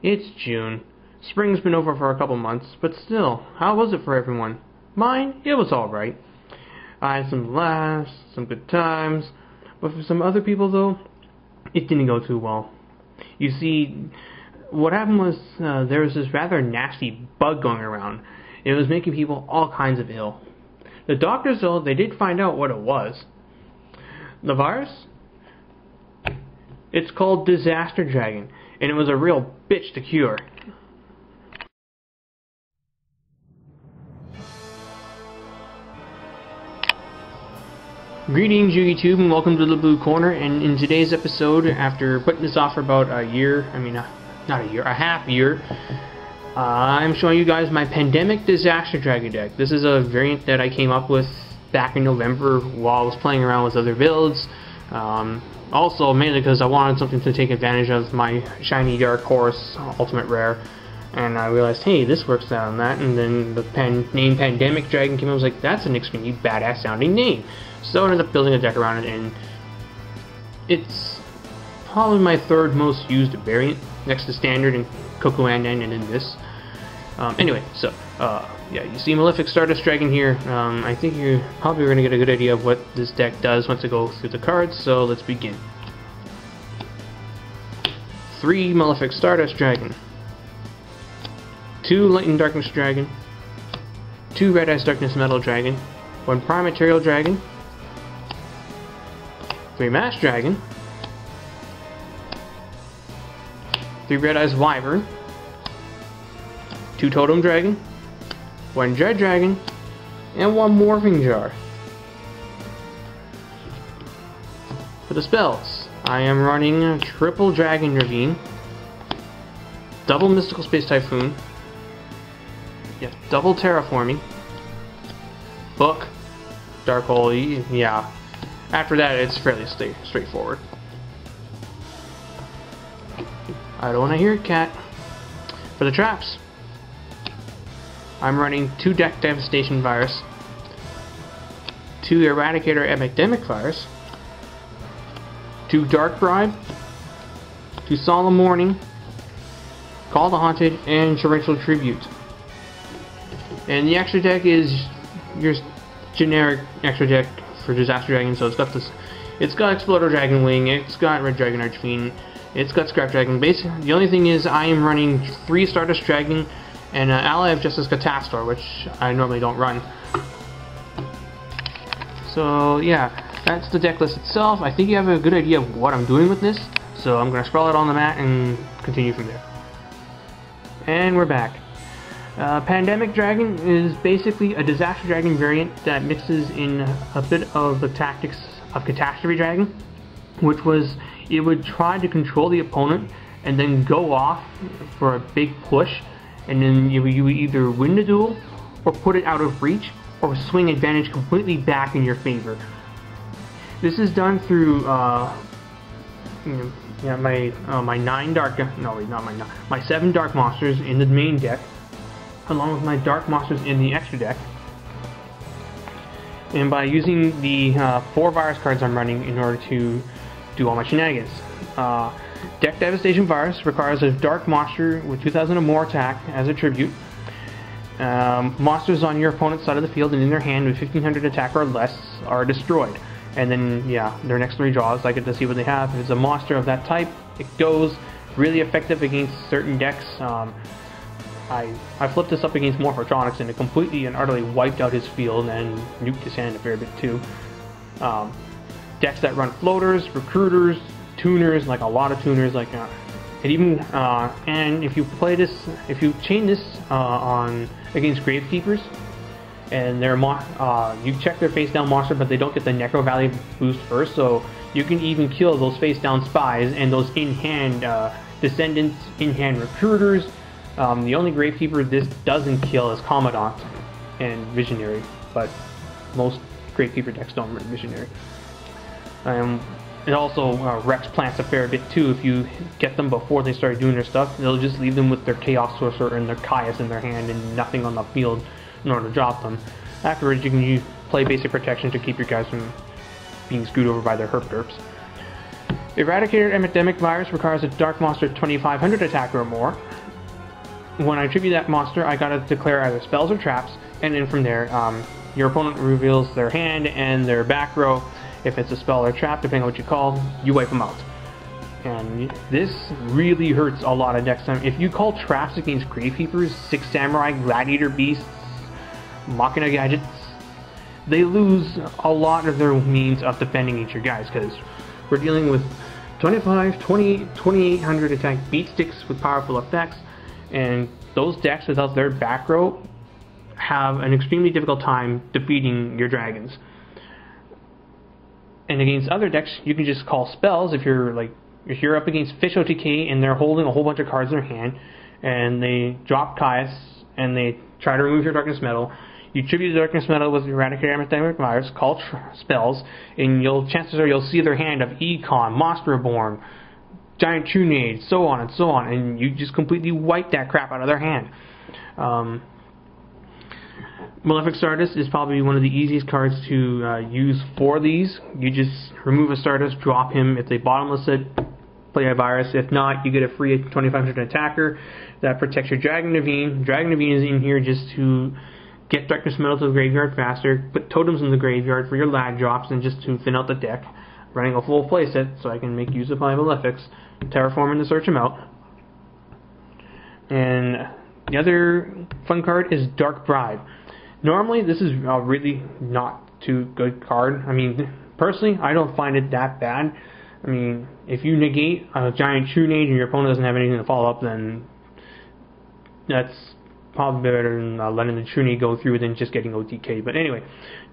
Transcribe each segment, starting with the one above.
It's June. Spring's been over for a couple months, but still, how was it for everyone? Mine, it was alright. I had some laughs, some good times, but for some other people though, it didn't go too well. You see, what happened was there was this rather nasty bug going around. It was making people all kinds of ill. The doctors though, they did find out what it was. The virus? It's called Disaster Dragon, and it was a real bitch to cure. Greetings YouTube and welcome to the Blue Corner, and in today's episode, after putting this off for about a half year, I'm showing you guys my Pandemic Disaster Dragon deck. This is a variant that I came up with back in November while I was playing around with other builds. Also, mainly because I wanted something to take advantage of my Shiny Dark Horse Ultimate Rare. And I realized, hey, this works out on that. And then the name Pandemic Dragon came out. I was like, that's an extremely badass sounding name. So I ended up building a deck around it, and it's probably my third most used variant, next to Standard and Coco and then this. Anyway, so yeah, you see Malefic Stardust Dragon here. I think you're probably going to get a good idea of what this deck does once I go through the cards, so let's begin. 3 Malefic Stardust Dragon, 2 Light and Darkness Dragon, 2 Red Eyes Darkness Metal Dragon, 1 Prime Material Dragon, 3 Masked Dragon, 3 Red Eyes Wyvern, 2 Totem Dragon, 1 Dread Dragon, and 1 Morphing Jar. For the spells, I am running a triple Dragon Ravine, double Mystical Space Typhoon, double Terraforming, Book, Dark Hole, yeah. After that, it's fairly straightforward. I don't want to hear it, cat. For the traps, I'm running 2 Deck Devastation Virus, 2 Eradicator Epidemic Virus, 2 Dark Bribe, 2 Solemn Warning, Call the Haunted, and Torrential Tribute. And the extra deck is your generic extra deck for Disaster Dragon, so it's got Exploder Dragon Wing, it's got Red Dragon Archfiend, it's got Scrap Dragon. Basically, the only thing is I am running 3 Stardust Dragon and an Ally of Justice Catastor, which I normally don't run. So yeah, that's the deck list itself. I think you have a good idea of what I'm doing with this, so I'm going to sprawl it on the mat and continue from there. And we're back. Pandemic Dragon is basically a Disaster Dragon variant that mixes in a bit of the tactics of Catastrophe Dragon, which was it would try to control the opponent and then go off for a big push, and then you would either win the duel or put it out of reach or swing advantage completely back in your favor. This is done through my 7 Dark Monsters in the main deck, along with my Dark Monsters in the extra deck, and by using the 4 Virus cards I'm running in order to do all my shenanigans. Deck Devastation Virus requires a Dark Monster with 2,000 or more attack as a tribute. Monsters on your opponent's side of the field and in their hand with 1,500 attack or less are destroyed. And then, yeah, their next 3 draws, I get to see what they have. If it's a monster of that type, it goes. Really effective against certain decks. I flipped this up against Morphotronics, and it completely and utterly wiped out his field and nuked his hand a fair bit too. Decks that run floaters, recruiters, tuners, like a lot of tuners, like it even and if you play this, if you chain this on against Gravekeepers, and they're you check their face down monster, but they don't get the Necro Valley boost first, so you can even kill those face down spies and those in hand descendants, in hand recruiters. The only Gravekeeper this doesn't kill is Commandant and Visionary, but most Gravekeeper decks don't run Visionary. It also wrecks plants a fair bit too. If you get them before they start doing their stuff, they'll just leave them with their Chaos Sorcerer and their Caius in their hand and nothing on the field in order to drop them. Afterwards, you can play basic protection to keep your guys from being screwed over by their herp derps. Eradicator Epidemic Virus requires a Dark Monster 2500 attack or more. When I tribute that monster, I gotta declare either spells or traps, and then from there, your opponent reveals their hand and their back row. If it's a spell or trap, depending on what you call, you wipe them out. And this really hurts a lot of decks. If you call traps against Gravekeepers, Six Samurai, Gladiator Beasts, Machina Gadgets, they lose a lot of their means of defending each of your guys, because we're dealing with 25, 20, 2800 attack beat sticks with powerful effects, and those decks without their back row have an extremely difficult time defeating your dragons. And against other decks, you can just call spells. If you're up against Fish OTK and they're holding a whole bunch of cards in their hand, and they drop Caius and they try to remove your Darkness Metal, you tribute the Darkness Metal with Eradicator Epidemic Virus, call spells, and chances are you'll see their hand of Econ, Monster Reborn, Giant Trunade, so on and so on, and you just completely wipe that crap out of their hand. Malefic Stardust is probably one of the easiest cards to use for these. You just remove a Stardust, drop him. If they bottomless it, play a virus. If not, you get a free 2500 attacker that protects your Dragon Naveen. Dragon Naveen is in here just to get Darkness Metal to the graveyard faster, put totems in the graveyard for your lag drops, and just to thin out the deck. Running a full playset so I can make use of my Malefics, terraforming to search them out. And the other fun card is Dark Bribe. Normally, this is a really not too good card. I mean, personally, I don't find it that bad. I mean, if you negate a Giant Trunade and your opponent doesn't have anything to follow up, then that's probably better than letting the Trunade go through than just getting OTK. But anyway,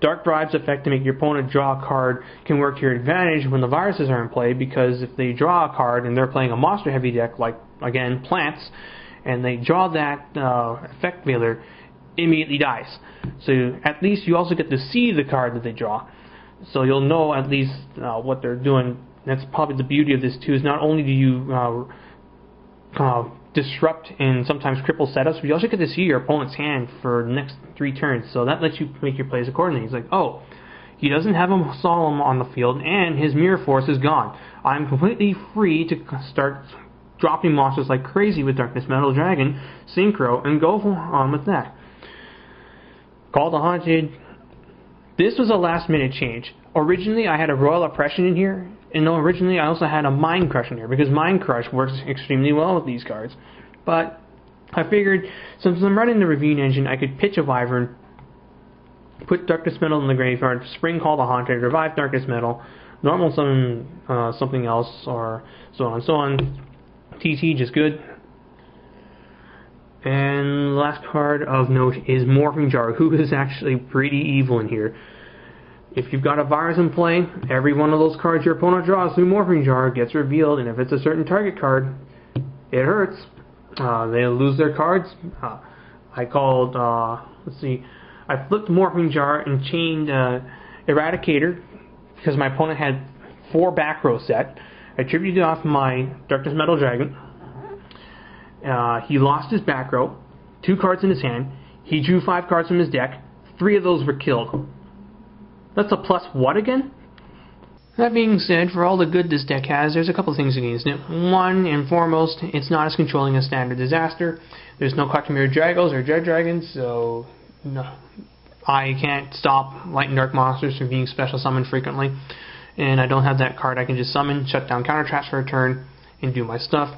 Dark Bribe's effect to make your opponent draw a card can work to your advantage when the viruses are in play, because if they draw a card and they're playing a monster-heavy deck, like, again, Plants, and they draw that effect veiler, immediately dies. So at least you also get to see the card that they draw, so you'll know at least what they're doing. That's probably the beauty of this too, is not only do you disrupt and sometimes cripple setups, but you also get to see your opponent's hand for the next 3 turns, so that lets you make your plays accordingly. He's like, oh, he doesn't have a Solemn on the field and his Mirror Force is gone. I'm completely free to start dropping monsters like crazy with Darkness Metal Dragon, Synchro, and go on with that. Call the Haunted. This was a last minute change. Originally I had a Royal Oppression in here, and originally I also had a Mind Crush in here, because Mind Crush works extremely well with these cards. But I figured, since I'm running the Ravine engine, I could pitch a Wyvern, put Darkness Metal in the graveyard, spring Call the Haunted, revive Darkness Metal, normal summon something else, or so on and so on. TT, just good. And the last card of note is Morphing Jar, who is actually pretty evil in here. If you've got a virus in play, every one of those cards your opponent draws through Morphing Jar gets revealed, and if it's a certain target card, it hurts. They lose their cards. I called, let's see, I flipped Morphing Jar and chained Eradicator, because my opponent had 4 back row set. I tributed off my Darkness Metal Dragon. He lost his back row, 2 cards in his hand. He drew 5 cards from his deck. 3 of those were killed. That's a plus what again? That being said, for all the good this deck has, there's a couple things against it. One and foremost, it's not as controlling as Standard Disaster. There's no Quackmere Dragos or Dread Dragons, so no, I can't stop Light and Dark monsters from being special summoned frequently. And I don't have that card I can just summon, shut down counter traps for a turn, and do my stuff.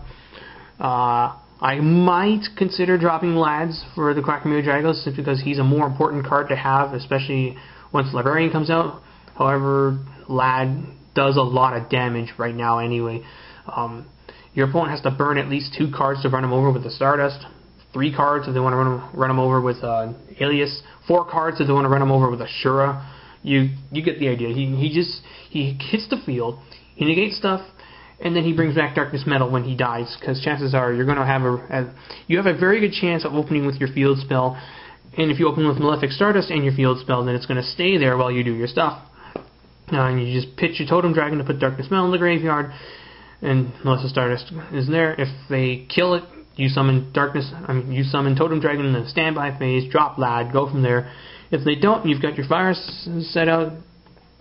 I might consider dropping Lads for the Quackmere Dragos, just because he's a more important card to have, especially once Librarian comes out. However, Lad does a lot of damage right now anyway. Your opponent has to burn at least 2 cards to run him over with the Stardust, 3 cards if they want to run him over with Alias, 4 cards if they want to run him over with Ashura. You get the idea. He hits the field, he negates stuff, and then he brings back Darkness Metal when he dies, because chances are you're going to have you have a very good chance of opening with your field spell. And if you open with Malefic Stardust and your field spell, then it's going to stay there while you do your stuff. And you just pitch your Totem Dragon to put Darkness Metal in the graveyard, and Malefic Stardust is there. If they kill it, you summon you summon Totem Dragon in the standby phase, drop Lad, go from there. If they don't, you've got your virus set out,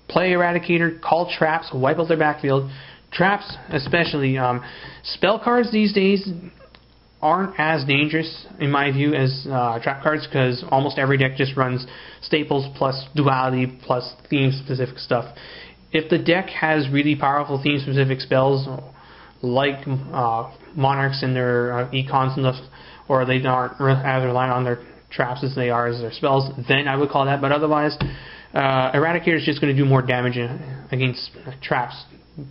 play Eradicator, call traps, wipe out their backfield, traps, especially spell cards these days, aren't as dangerous in my view as trap cards, because almost every deck just runs staples plus duality plus theme specific stuff. If the deck has really powerful theme specific spells like monarchs and their econs and stuff, or they aren't as reliant on their traps as they are as their spells, then I would call that. But otherwise, Eradicator is just going to do more damage against traps,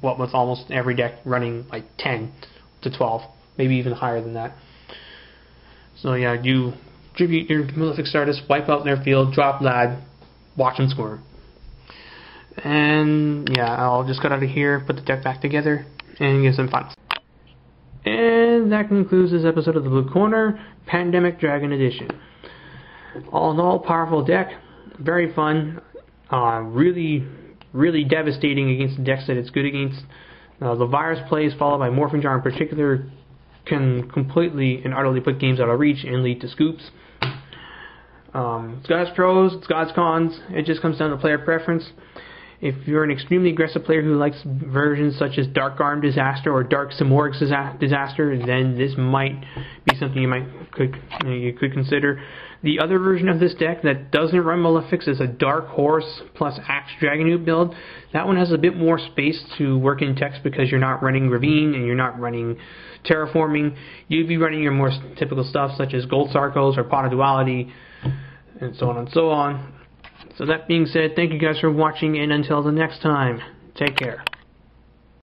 what with almost every deck running like 10 to 12, maybe even higher than that. So yeah, you tribute your Malefic Stardust, wipe out their field, drop Lad, watch them squirm. And yeah, I'll just cut out of here, put the deck back together, and get some fun. And that concludes this episode of the Blue Corner, Pandemic Dragon Edition. All in all, powerful deck, very fun, really devastating against the decks that it's good against. The virus plays followed by Morphing Jar in particular can completely and utterly put games out of reach and lead to scoops. It's got its pros, it's got its cons, it just comes down to player preference. If you're an extremely aggressive player who likes versions such as Dark Arm Disaster or Dark Simorg's Disaster, then this might be something you could consider. The other version of this deck that doesn't run Malefics is a Dark Horse plus Axe Dragonute build. That one has a bit more space to work in text because you're not running Ravine and you're not running Terraforming. You'd be running your more typical stuff such as Gold Sarkos or Pot of Duality and so on and so on. So that being said, thank you guys for watching, and until the next time, take care.